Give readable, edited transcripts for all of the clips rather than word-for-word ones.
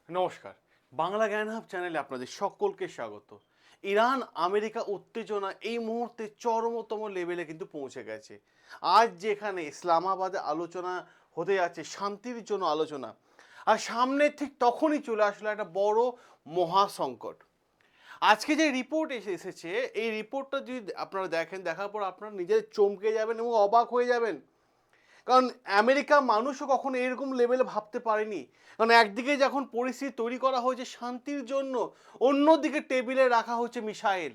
নমস্কার, বাংলা জ্ঞান হাব চ্যানেলে আপনাদের সকলকে স্বাগত। ইরান আমেরিকা উত্তেজনা এই মুহূর্তে চরমতম লেভেলে কিন্তু পৌঁছে গেছে। আজ যেখানে ইসলামাবাদে আলোচনা হতে যাচ্ছে, শান্তির জন্য আলোচনা, আর সামনে ঠিক তখনই চলে আসলো একটা বড় মহাসংকট। আজকে যে রিপোর্ট এসেছে, এই রিপোর্টটা যদি আপনারা দেখেন, দেখার পর আপনারা নিজের চমকে যাবেন এবং অবাক হয়ে যাবেন। কারণ আমেরিকা মানুষও কখনো এরকম লেভেলে ভাবতে পারেনি। কারণ একদিকে যখন পরিস্থিতি তৈরি করা হয়েছে শান্তির জন্য, অন্যদিকে টেবিলে রাখা হচ্ছে মিসাইল।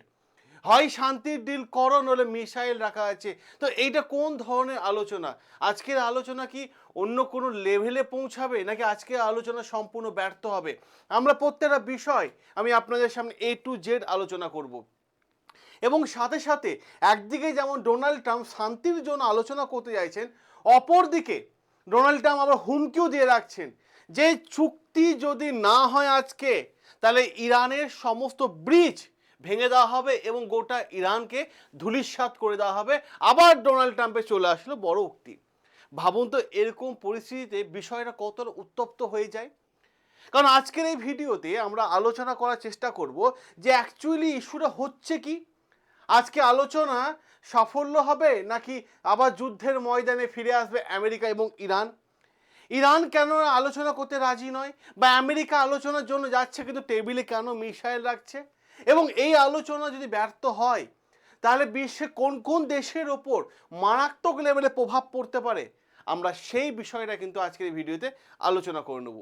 হয় শান্তির ডিল করো, নইলে মিসাইল রাখা আছে। তো এইটা কোন ধরনের আলোচনা? আজকের আলোচনা কি অন্য কোনো লেভেলে পৌঁছাবে, নাকি আজকের আলোচনা সম্পূর্ণ ব্যর্থ হবে? আমরা প্রত্যেকটা বিষয় আমি আপনাদের সামনে A to Z আলোচনা করব। এবং সাথে সাথে একদিকে যেমন ডোনাল্ড ট্রাম্প শান্তির জন্য আলোচনা করতে চাইছেন, অপরদিকে ডোনাল্ড ট্রাম্প আবার হুমকিও দিয়ে রাখছেন যে চুক্তি যদি না হয় আজকে, তাহলে ইরানের সমস্ত ব্রিজ ভেঙে দেওয়া হবে এবং গোটা ইরানকে ধূলিসাৎ করে দেওয়া হবে। আবার ডোনাল্ড ট্রাম্পে চলে আসলো বড় উক্তি। ভাবুন তো এরকম পরিস্থিতিতে বিষয়টা কতটা উত্তপ্ত হয়ে যায়। কারণ আজকের এই ভিডিওতে আমরা আলোচনা করার চেষ্টা করব যে অ্যাকচুয়ালি ইস্যুটা হচ্ছে কি। আজকে আলোচনা সাফল্য হবে, নাকি আবার যুদ্ধের ময়দানে ফিরে আসবে আমেরিকা এবং ইরান? ইরান কেন আলোচনা করতে রাজি নয়, বা আমেরিকা আলোচনার জন্য যাচ্ছে কিন্তু টেবিলে কেন মিসাইল রাখছে? এবং এই আলোচনা যদি ব্যর্থ হয়, তাহলে বিশ্বে কোন কোন দেশের ওপর মারাত্মক লেভেলে প্রভাব পড়তে পারে, আমরা সেই বিষয়টা কিন্তু আজকের এই ভিডিওতে আলোচনা করে নেব।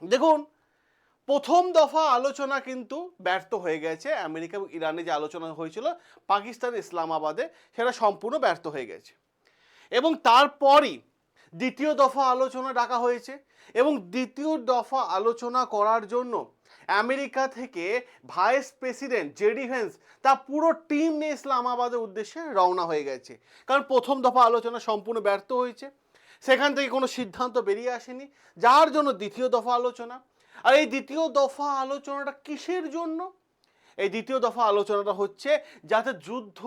দেখুন, প্রথম দফা আলোচনা কিন্তু ব্যর্থ হয়ে গেছে। আমেরিকা এবং ইরানে যে আলোচনা হয়েছিল পাকিস্তান ইসলামাবাদে, সেটা সম্পূর্ণ ব্যর্থ হয়ে গেছে। এবং তারপরই দ্বিতীয় দফা আলোচনা ডাকা হয়েছে, এবং দ্বিতীয় দফা আলোচনা করার জন্য আমেরিকা থেকে ভাইস প্রেসিডেন্ট জেডি ভেন্স তার পুরো টিম নিয়ে ইসলামাবাদের উদ্দেশ্যে রওনা হয়ে গেছে। কারণ প্রথম দফা আলোচনা সম্পূর্ণ ব্যর্থ হয়েছে, সেখান থেকে কোনো সিদ্ধান্ত বেরিয়ে আসেনি, যার জন্য দ্বিতীয় দফা আলোচনা। আর এই দ্বিতীয় দফা আলোচনাটা কিসের জন্য? এই দ্বিতীয় দফা আলোচনাটা হচ্ছে যাতে যুদ্ধ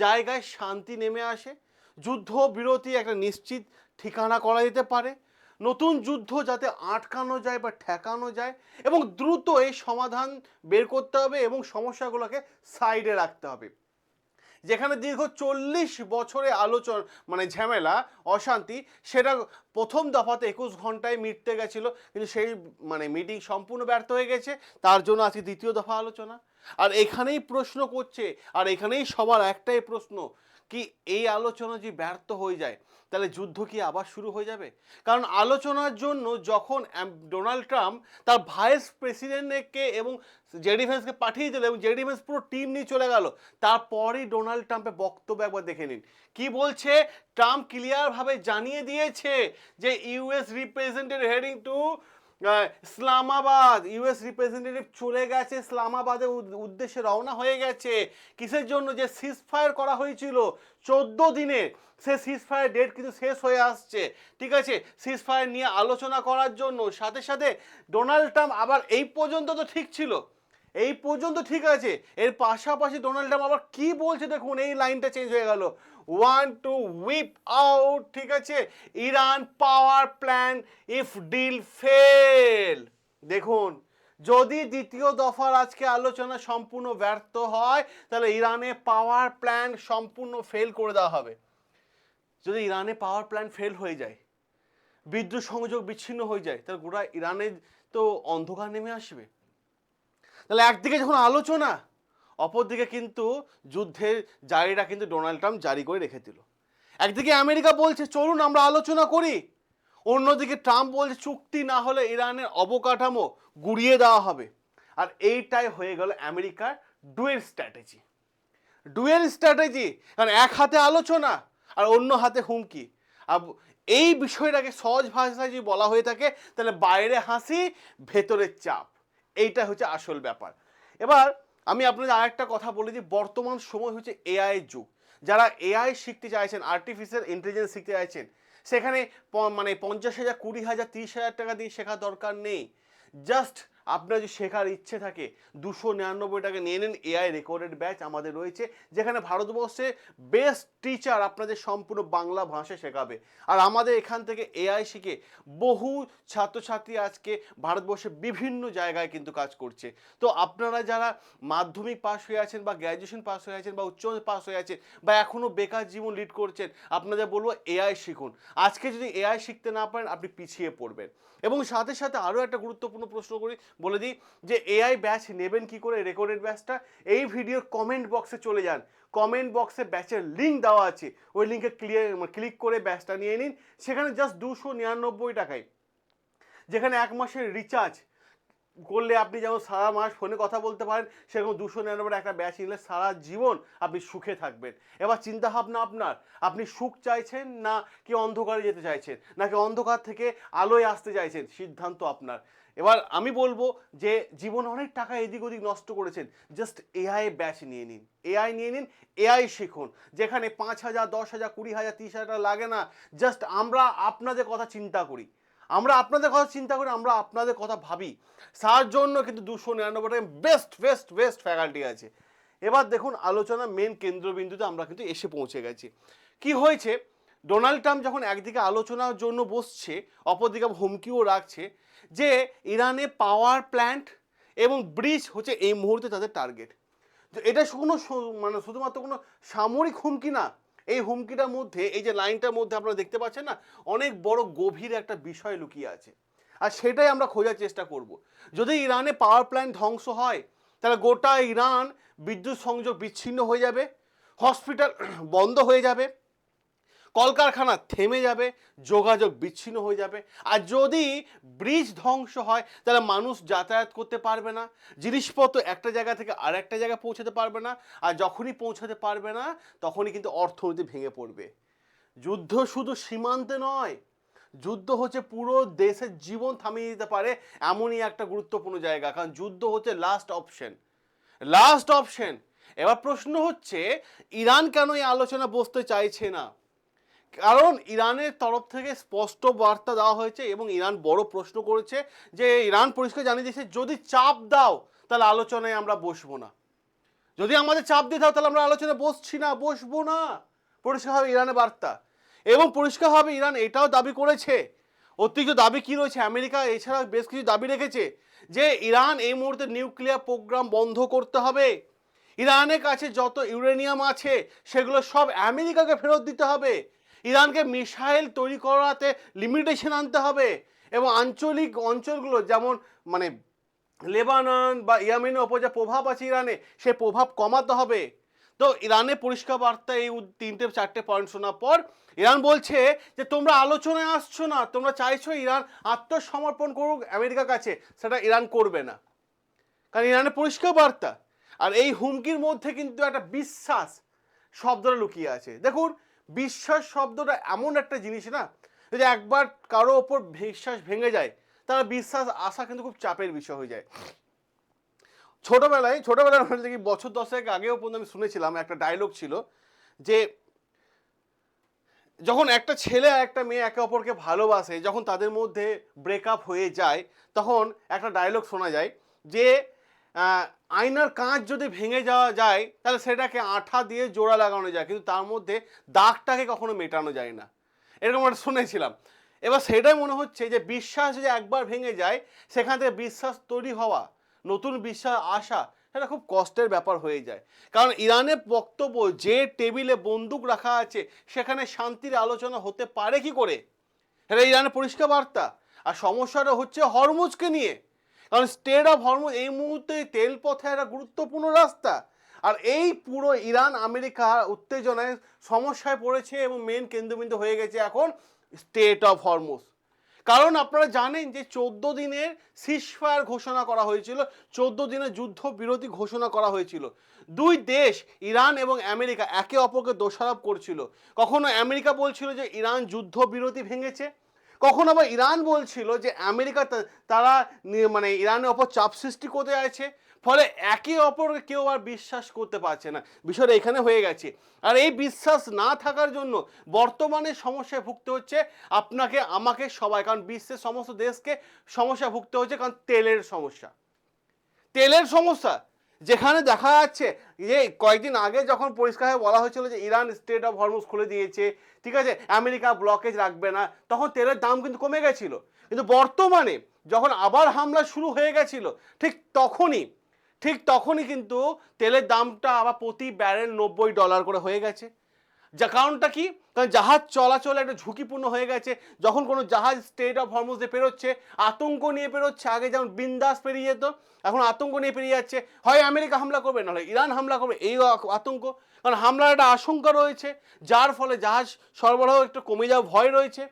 জায়গায় শান্তি নেমে আসে, যুদ্ধ বিরতি একটা নিশ্চিত ঠিকানা করা যেতে পারে, নতুন যুদ্ধ যাতে আটকানো যায় বা ঠেকানো যায়, এবং দ্রুত এই সমাধান বের করতে হবে এবং সমস্যাগুলোকে সাইডে রাখতে হবে। যেখানে দীর্ঘ 40 বছরে আলোচনা ঝামেলা অশান্তি, সেটা প্রথম দফাতে 21 ঘন্টায় মিটতে গেছিলো, কিন্তু সেই মিটিং সম্পূর্ণ ব্যর্থ হয়ে গেছে। তার জন্য আজকে দ্বিতীয় দফা আলোচনা। আর এখানেই প্রশ্ন করছে, আর এখানেই সবার একটাই প্রশ্ন, কি এই আলোচনা যদি ব্যর্থ হয়ে যায়, তাহলে যুদ্ধ কি আবার শুরু হয়ে যাবে? কারণ আলোচনার জন্য যখন ডোনাল্ড ট্রাম্প তার ভাইস প্রেসিডেন্টকে এবং জেডি ভেন্সকে পাঠিয়ে দিল, এবং জেডি ভেন্স পুরো টিম নিয়ে চলে গেল, তারপরেই ডোনাল্ড ট্রাম্পের বক্তব্য একবার দেখে নিন। কি বলছে? ট্রাম্প ক্লিয়ারভাবে জানিয়ে দিয়েছে যে US representative heading to Islamabad, US representative চলে গেছে ইসলামাবাদের উদ্দেশ্যে রওনা হয়ে গেছে। কিসের জন্য? যে সিজ ফায়ার করা হয়েছিল 14 দিনের, সে সিজ ফায়ার ডেট কিন্তু শেষ হয়ে আসছে। ঠিক আছে, সিজ ফায়ার নিয়ে আলোচনা করার জন্য। সাথে সাথে ডোনাল্ড ট্রাম্প আবার এই পর্যন্ত তো ঠিক ছিল, এই পর্যন্ত ঠিক আছে, এর পাশাপাশি ডোনাল্ড ট্রাম্প আবার কি বলছে দেখুন, এই লাইনটা চেঞ্জ হয়ে গেল, ওয়ান্ট টু উইপ আউট, ঠিক আছে, Iran power plan if deal fail. দেখুন, যদি দ্বিতীয় দফার আজকে আলোচনা সম্পূর্ণ ব্যর্থ হয়, তাহলে ইরানে পাওয়ার প্ল্যান সম্পূর্ণ ফেল করে দেওয়া হবে। যদি ইরানে পাওয়ার প্ল্যান ফেল হয়ে যায়, বিদ্যুৎ সংযোগ বিচ্ছিন্ন হয়ে যায়, তাহলে গোটা ইরানে তো অন্ধকার নেমে আসবে। তাহলে একদিকে যখন আলোচনা, অপরদিকে কিন্তু যুদ্ধের জারিটা কিন্তু ডোনাল্ড ট্রাম্প জারি করে রেখে দিল। একদিকে আমেরিকা বলছে চলুন আমরা আলোচনা করি, অন্যদিকে ট্রাম্প বলছে চুক্তি না হলে ইরানের অবকাঠামো গুড়িয়ে দেওয়া হবে। আর এইটাই হয়ে গেল আমেরিকার ডুয়েল স্ট্র্যাটেজি। ডুয়েল স্ট্র্যাটেজি, কারণ এক হাতে আলোচনা আর অন্য হাতে হুমকি। আর এই বিষয়টাকে সহজ ভাষায় যদি বলা হয়ে থাকে, তাহলে বাইরে হাসি ভেতরের চাপ, এইটা হচ্ছে আসল ব্যাপার। এবার আমি আপনাদের আরেকটা কথা বলি যে বর্তমান সময় হচ্ছে এআই এর যুগ। যারা এআই শিখতে চাইছেন, আর্টিফিশিয়াল ইন্টেলিজেন্স শিখতে চাইছেন, সেখানে 50,000, 20,000, 30,000 টাকা দিয়ে শেখার দরকার নেই। জাস্ট আপনার যদি শেখার ইচ্ছে থাকে 299 টাকা নিয়ে নিন। এআই রেকর্ডেড ব্যাচ আমাদের রয়েছে, যেখানে ভারতবর্ষে বেস্ট টিচার আপনাদের সম্পূর্ণ বাংলা ভাষা শেখাবে। আর আমাদের এখান থেকে এআই শিখে বহু ছাত্রছাত্রী আজকে ভারতবর্ষে বিভিন্ন জায়গায় কিন্তু কাজ করছে। তো আপনারা যারা মাধ্যমিক পাস হয়ে আছেন বা গ্র্যাজুয়েশন পাস হয়ে আছেন বা উচ্চ পাস হয়ে আছেন বা এখনও বেকার জীবন লিড করছেন, আপনাদের বলবো এআই শিখুন। আজকে যদি এআই শিখতে না পারেন আপনি পিছিয়ে পড়বেন। এবং সাথে সাথে আরও একটা গুরুত্বপূর্ণ প্রশ্ন করি, বলে দিই যে এআই ব্যাচ নেবেন কি করে, রেকর্ডেড ব্যাচটা। এই ভিডিওর কমেন্ট বক্সে চলে যান, কমেন্ট বক্সে ব্যাচের লিঙ্ক দেওয়া আছে, ওই লিঙ্কে ক্লিক করে ব্যাচটা নিয়ে নিন। সেখানে জাস্ট 299 টাকায়, যেখানে 1 মাসের রিচার্জ করলে আপনি যেমন সারা মাস ফোনে কথা বলতে পারেন, সেরকম 299 একটা ব্যাচ নিলে সারা জীবন আপনি সুখে থাকবেন। এবার চিন্তা ভাবনা আপনার, আপনি সুখ চাইছেন না কি অন্ধকারে যেতে চাইছেন, নাকি অন্ধকার থেকে আলোয় আসতে চাইছেন, সিদ্ধান্ত আপনার। এবার আমি বলবো যে জীবন অনেক টাকা এদিক ওদিক নষ্ট করেছেন, জাস্ট এআই ব্যাচ নিয়ে নিন, এআই নিয়ে নিন, এআই শিখুন, যেখানে 5,000, 10,000, 20,000, 30,000 টাকা লাগে না। জাস্ট আমরা আপনাদের কথা চিন্তা করি, আমরা আপনাদের কথা চিন্তা করি, আমরা আপনাদের কথা ভাবি, তার জন্য কিন্তু 299 টাকা বেস্ট বেস্ট বেস্ট ফ্যাকাল্টি আছে। এবার দেখুন আলোচনা মেন কেন্দ্রবিন্দুতে আমরা কিন্তু এসে পৌঁছে গেছি। কি হয়েছে, ডোনাল্ড ট্রাম্প যখন একদিকে আলোচনার জন্য বসছে, অপরদিকে হুমকিও রাখছে যে ইরানে পাওয়ার প্ল্যান্ট এবং ব্রিজ হচ্ছে এই মুহূর্তে তাদের টার্গেট। এটা কোনো মানে শুধুমাত্র কোনো সামরিক হুমকি না, এই হুমকিটার মধ্যে, এই যে লাইনটার মধ্যে আপনারা দেখতে পাচ্ছেন না, অনেক বড় গভীর একটা বিষয় লুকিয়ে আছে। আর সেটাই আমরা খোঁজার চেষ্টা করব। যদি ইরানে পাওয়ার প্ল্যান্ট ধ্বংস হয়, তাহলে গোটা ইরান বিদ্যুৎ সংযোগ বিচ্ছিন্ন হয়ে যাবে, হসপিটাল বন্ধ হয়ে যাবে, কলকারখানা থেমে যাবে, যোগাযোগ বিচ্ছিন্ন হয়ে যাবে। আর যদি ব্রিজ ধ্বংস হয়, তাহলে মানুষ যাতায়াত করতে পারবে না, জিনিসপত্র একটা জায়গা থেকে আর একটা জায়গায় পৌঁছাতে পারবে না। আর যখনই পৌঁছাতে পারবে না, তখনই কিন্তু অর্থনীতি ভেঙে পড়বে। যুদ্ধ শুধু সীমান্তে নয়, যুদ্ধ হচ্ছে পুরো দেশের জীবন থামিয়ে দিতে পারে এমনই একটা গুরুত্বপূর্ণ জায়গা। কারণ যুদ্ধ হচ্ছে লাস্ট অপশন, লাস্ট অপশন। এবার প্রশ্ন হচ্ছে ইরান কেন এই আলোচনা বসতে চাইছে না? কারণ ইরানের তরফ থেকে স্পষ্ট বার্তা দেওয়া হয়েছে এবং ইরান বড় প্রশ্ন করেছে, যে ইরান পরিষ্কার জানিয়ে দিয়েছে যদি চাপ দাও তাহলে আলোচনায় আমরা বসবো না, যদি আমাদের চাপ দিয়ে দাও তাহলে আমরা আলোচনায় বসবো না। পরিষ্কারভাবে ইরানের বার্তা। এবং পরিষ্কারভাবে ইরান এটাও দাবি করেছে, অতিরিক্ত দাবি কি রয়েছে, আমেরিকা এছাড়া বেশ কিছু দাবি রেখেছে যে ইরান এই মুহূর্তে নিউক্লিয়ার প্রোগ্রাম বন্ধ করতে হবে, ইরানের কাছে যত ইউরেনিয়াম আছে সেগুলো সব আমেরিকাকে ফেরত দিতে হবে, ইরানকে মিসাইল তৈরি করাতে লিমিটেশন আনতে হবে, এবং আঞ্চলিক অঞ্চলগুলো যেমন মানে লেবানন বা ইয়েমেনের ওপর যে প্রভাব আছে ইরানে, সেই প্রভাব কমাতে হবে। তো ইরানের পরিষ্কার বার্তা এই 3-4টে পয়েন্ট শোনার পর ইরান বলছে যে তোমরা আলোচনায় আসছো না, তোমরা চাইছো ইরান আত্মসমর্পণ করুক আমেরিকার কাছে, সেটা ইরান করবে না, কারণ ইরানের পরিষ্কার বার্তা। আর এই হুমকির মধ্যে কিন্তু একটা বিশ্বাস শব্দটা লুকিয়ে আছে। দেখুন বিশ্বাস শব্দটা এমন একটা জিনিস না, যদি একবার কারো ওপর বিশ্বাস ভেঙে যায়, তার বিশ্বাস আসা কিন্তু খুব চাপের বিষয় হয়ে যায়। ছোটবেলায় দেখি বছর 10 আগেও পর্যন্ত আমি শুনেছিলাম, একটা ডায়লগ ছিল যে যখন একটা ছেলে আর একটা মেয়ে একে অপরকে ভালোবাসে, যখন তাদের মধ্যে ব্রেকআপ হয়ে যায়, তখন একটা ডায়লগ শোনা যায় যে আয়নার কাঁচ যদি ভেঙে যাওয়া যায় তাহলে সেটাকে আঠা দিয়ে জোড়া লাগানো যায়, কিন্তু তার মধ্যে দাগটাকে কখনো মেটানো যায় না, এরকম একটা শুনেছিলাম। এবার সেটাই মনে হচ্ছে যে বিশ্বাস যদি একবার ভেঙে যায়, সেখান থেকে বিশ্বাস তৈরি হওয়া, নতুন বিশ্বাস আসা, সেটা খুব কষ্টের ব্যাপার হয়ে যায়। কারণ ইরানের বক্তব্য, যে টেবিলে বন্দুক রাখা আছে সেখানে শান্তির আলোচনা হতে পারে কি করে, এটা ইরানের পরিষ্কার বার্তা। আর সমস্যাটা হচ্ছে হরমুজকে নিয়ে, কারণ স্টেট অফ হরমুজ এই মুহূর্তে তেল পথে একটা গুরুত্বপূর্ণ রাস্তা। আর এই পুরো ইরান আমেরিকা উত্তেজনায় সমস্যায় পড়েছে এবং মেন কেন্দ্রবিন্দু হয়ে গেছে এখন স্টেট অফ হরমুজ। কারণ আপনারা জানেন যে 14 দিনের সিজফায়ার ঘোষণা করা হয়েছিল, 14 দিনের যুদ্ধ বিরতি ঘোষণা করা হয়েছিল। দুই দেশ ইরান এবং আমেরিকা একে অপরকে দোষারোপ করছিল। কখনো আমেরিকা বলছিল যে ইরান যুদ্ধ বিরতি ভেঙেছে, কখন আবার ইরান বলছিল যে আমেরিকা তারা মানে ইরানের ওপর চাপ সৃষ্টি করতে চাইছে, ফলে একে অপরকে কেউ আর বিশ্বাস করতে পারছে না। বিষয়টা এখানে হয়ে গেছে। আর এই বিশ্বাস না থাকার জন্য বর্তমানে সমস্যায় ভুগতে হচ্ছে আপনাকে, আমাকে, সবাই। কারণ বিশ্বের সমস্ত দেশকে সমস্যায় ভুগতে হচ্ছে, কারণ তেলের সমস্যা, তেলের সমস্যা। যেখানে দেখা যাচ্ছে যে কয়েকদিন আগে যখন পরিষ্কারভাবে বলা হয়েছিল যে ইরান স্ট্রেট অফ হরমুজ খুলে দিয়েছে, ঠিক আছে, আমেরিকা ব্লকেজ রাখবে না, তখন তেলের দাম কিন্তু কমে গেছিল। কিন্তু বর্তমানে যখন আবার হামলা শুরু হয়ে গেছিল, ঠিক তখনই কিন্তু তেলের দামটা আবার প্রতি ব্যারেল $90 করে হয়ে গেছে। যা কারণটা কি? কারণ জাহাজ চলাচল একটা ঝুঁকিপূর্ণ হয়ে গেছে। যখন কোনো জাহাজ স্ট্রেট অফ হরমুজ দিয়ে পেরোচ্ছে, আতঙ্ক নিয়ে পেরোচ্ছে। আগে যেমন বিন্দাস পেরিয়ে যেত, এখন আতঙ্ক নিয়ে পেরিয়ে যাচ্ছে। হয় আমেরিকা হামলা করবে, নাহলে ইরান হামলা করবে, এই আতঙ্ক। কারণ হামলার একটা আশঙ্কা রয়েছে, যার ফলে জাহাজ সরবরাহ একটু কমে যাওয়ার ভয় রয়েছে।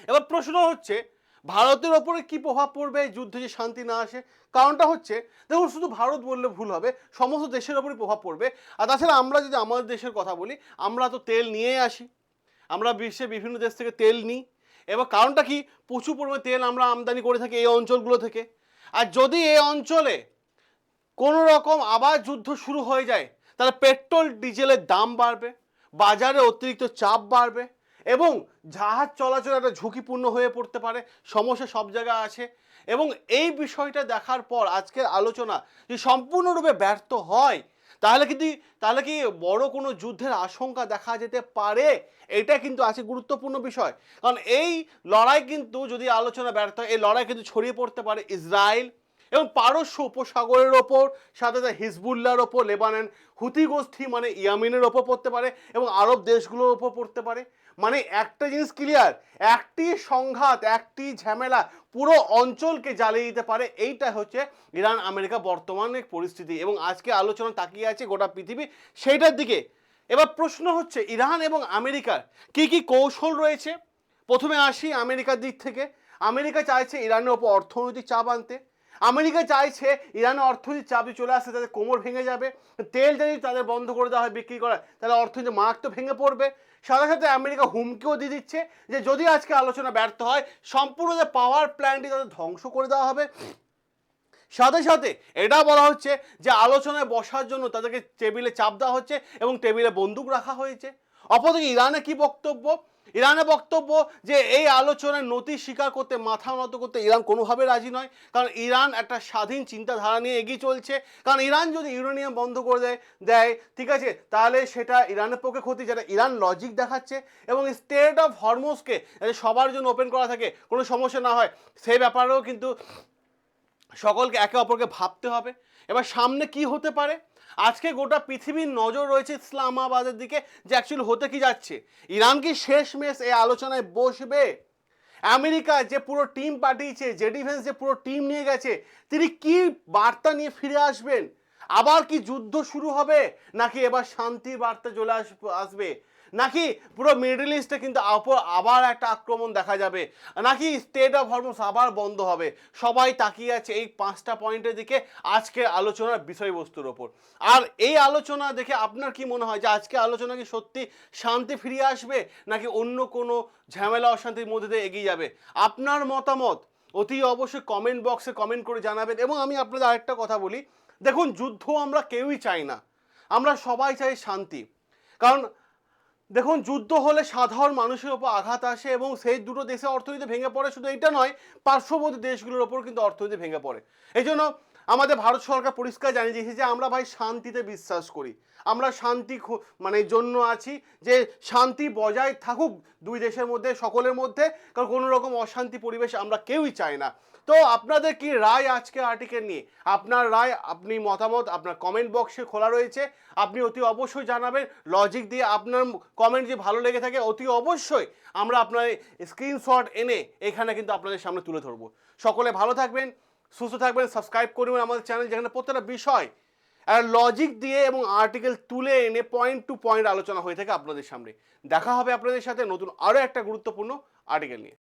এবার প্রশ্ন হচ্ছে ভারতের ওপরে কি প্রভাব পড়বে যুদ্ধে যে শান্তি না আসে? কারণটা হচ্ছে, দেখুন, শুধু ভারত বললে ভুল হবে, সমস্ত দেশের ওপরই প্রভাব পড়বে। আর তাছাড়া আমরা যদি আমাদের দেশের কথা বলি, আমরা তো তেল নিয়েই আসি, আমরা বিশ্বের বিভিন্ন দেশ থেকে তেল নিই। এবার কারণটা কি? প্রচুর পরিমাণে তেল আমরা আমদানি করে থাকি এই অঞ্চলগুলো থেকে। আর যদি এই অঞ্চলে কোনো রকম আবার যুদ্ধ শুরু হয়ে যায়, তাহলে পেট্রোল ডিজেলের দাম বাড়বে, বাজারে অতিরিক্ত চাপ বাড়বে, এবং জাহাজ চলাচল একটা ঝুঁকিপূর্ণ হয়ে পড়তে পারে। সমস্যা সব জায়গায় আছে। এবং এই বিষয়টা দেখার পর আজকের আলোচনা যদি সম্পূর্ণরূপে ব্যর্থ হয়, তাহলে কি বড় কোনো যুদ্ধের আশঙ্কা দেখা যেতে পারে? এটা কিন্তু আছে গুরুত্বপূর্ণ বিষয়। কারণ এই লড়াই কিন্তু যদি আলোচনা ব্যর্থ হয়, এই লড়াই কিন্তু ছড়িয়ে পড়তে পারে ইসরায়েল এবং পারস্য উপসাগরের ওপর, সাথে সাথে হিজবুল্লাহর ওপর, লেবানন হুতি গোষ্ঠী মানে ইয়ামিনের ওপর পড়তে পারে, এবং আরব দেশগুলোর ওপর পড়তে পারে। মানে একটা জিনিস ক্লিয়ার, একটি সংঘাত, একটি ঝামেলা পুরো অঞ্চলকে জ্বালিয়ে দিতে পারে। এইটা হচ্ছে ইরান আমেরিকা বর্তমানে পরিস্থিতি, এবং আজকে আলোচনা তাকিয়ে আছে গোটা পৃথিবী সেইটার দিকে। এবার প্রশ্ন হচ্ছে ইরান এবং আমেরিকার কি কি কৌশল রয়েছে। প্রথমে আসি আমেরিকার দিক থেকে। আমেরিকা চাইছে ইরানের ওপর অর্থনৈতিক চাপ আনতে। আমেরিকা চাইছে ইরানের অর্থনৈতিক চাপ চলে আসতে তাদের কোমর ভেঙে যাবে। তেল যদি তাদের বন্ধ করে দেওয়া হয় বিক্রি করা, তাহলে অর্থনীতি মারাত্মক ভেঙে পড়বে। সাথে সাথে আমেরিকা হুমকিও দিয়ে দিচ্ছে যে যদি আজকে আলোচনা ব্যর্থ হয়, সম্পূর্ণ যে পাওয়ার প্ল্যান্টটি তাদের ধ্বংস করে দেওয়া হবে। সাথে সাথে এটা বলা হচ্ছে যে আলোচনায় বসার জন্য তাদেরকে টেবিলে চাপ দেওয়া হচ্ছে এবং টেবিলে বন্দুক রাখা হয়েছে। অপরদিকে ইরানে কি বক্তব্য? ইরানের বক্তব্য যে এই আলোচনায় নতি স্বীকার করতে, মাথা নত করতে ইরান কোনোভাবে রাজি নয়। কারণ ইরান একটা স্বাধীন চিন্তাধারা নিয়ে এগিয়ে চলছে। কারণ ইরান যদি ইউরেনিয়াম বন্ধ করে দেয়, ঠিক আছে, তাহলে সেটা ইরানের পক্ষে ক্ষতি, যেটা ইরান লজিক দেখাচ্ছে। এবং স্ট্রেট অফ হরমুজকে সবার জন্য ওপেন করা থাকে, কোনো সমস্যা না হয়, সেই ব্যাপারেও কিন্তু সকলকে একে অপরকে ভাবতে হবে। এবার সামনে কি হতে পারে? আজকে গোটা পৃথিবীর নজর রয়েছে ইসলামাবাদের দিকে, যে অ্যাকচুয়ালি হতে কি যাচ্ছে। ইরান কি শেষমেশ এই আলোচনায় বসবে? আমেরিকা যে পুরো টিম পাঠিয়েছে, জেডি ভেন্স যে পুরো টিম নিয়ে গেছে, তিনি কি বার্তা নিয়ে ফিরে আসবেন? আবার কি যুদ্ধ শুরু হবে, নাকি এবার শান্তির বার্তা চলে আসবে, নাকি পুরো মিডল ইস্টে কিন্তু আবার একটা আক্রমণ দেখা যাবে, নাকি স্টেট অফ হরমুজ আবার বন্ধ হবে? সবাই তাকিয়ে আছে এই 5টা পয়েন্টের দিকে আজকের আলোচনার বিষয়বস্তুর ওপর। আর এই আলোচনা দেখে আপনার কি মনে হয় যে আজকে আলোচনা কি সত্যি শান্তি ফিরিয়ে আসবে, নাকি অন্য কোনো ঝামেলা অশান্তির মধ্যে দিয়ে এগিয়ে যাবে? আপনার মতামত অতি অবশ্যই কমেন্ট বক্সে কমেন্ট করে জানাবেন। এবং আমি আপনাদের আরেকটা কথা বলি, দেখুন, যুদ্ধ আমরা কেউই চাই না, আমরা সবাই চাই শান্তি। কারণ দেখুন, যুদ্ধ হলে সাধারণ মানুষের ওপর আঘাত আসে এবং সেই দুটো দেশে অর্থনীতি ভেঙে পড়ে। শুধু এটা নয়, পার্শ্ববর্তী দেশগুলোর ওপর কিন্তু অর্থনীতি ভেঙে পড়ে। এই জন্য আমাদের ভারত সরকার পরিষ্কার জানিয়ে দিয়েছে যে আমরা ভাই শান্তিতে বিশ্বাস করি, আমরা শান্তি মানে জন্য আছি, যে শান্তি বজায় থাকুক দুই দেশের মধ্যে, সকলের মধ্যে। কারণ কোনো রকম অশান্তি পরিবেশ আমরা কেউই চাই না। তো আপনাদের কি রায় আজকে আর্টিকেল নিয়ে? আপনার রায়, আপনি মতামত আপনার কমেন্ট বক্সে খোলা রয়েছে, আপনি অতি অবশ্যই জানাবেন লজিক দিয়ে। আপনার কমেন্ট যে ভালো লেগে থাকে অতি অবশ্যই আমরা আপনার স্ক্রিনশট এনে এখানে কিন্তু আপনাদের সামনে তুলে ধরবো। সকলে ভালো থাকবেন, সুস্থ থাকবেন, সাবস্ক্রাইব করবেন আমাদের চ্যানেল, যেখানে প্রত্যেকটা বিষয় আর লজিক দিয়ে এবং আর্টিকেল তুলে এনে পয়েন্ট টু পয়েন্ট আলোচনা হয়ে থাকে আপনাদের সামনে। দেখা হবে আপনাদের সাথে নতুন আরও একটা গুরুত্বপূর্ণ আর্টিকেল নিয়ে।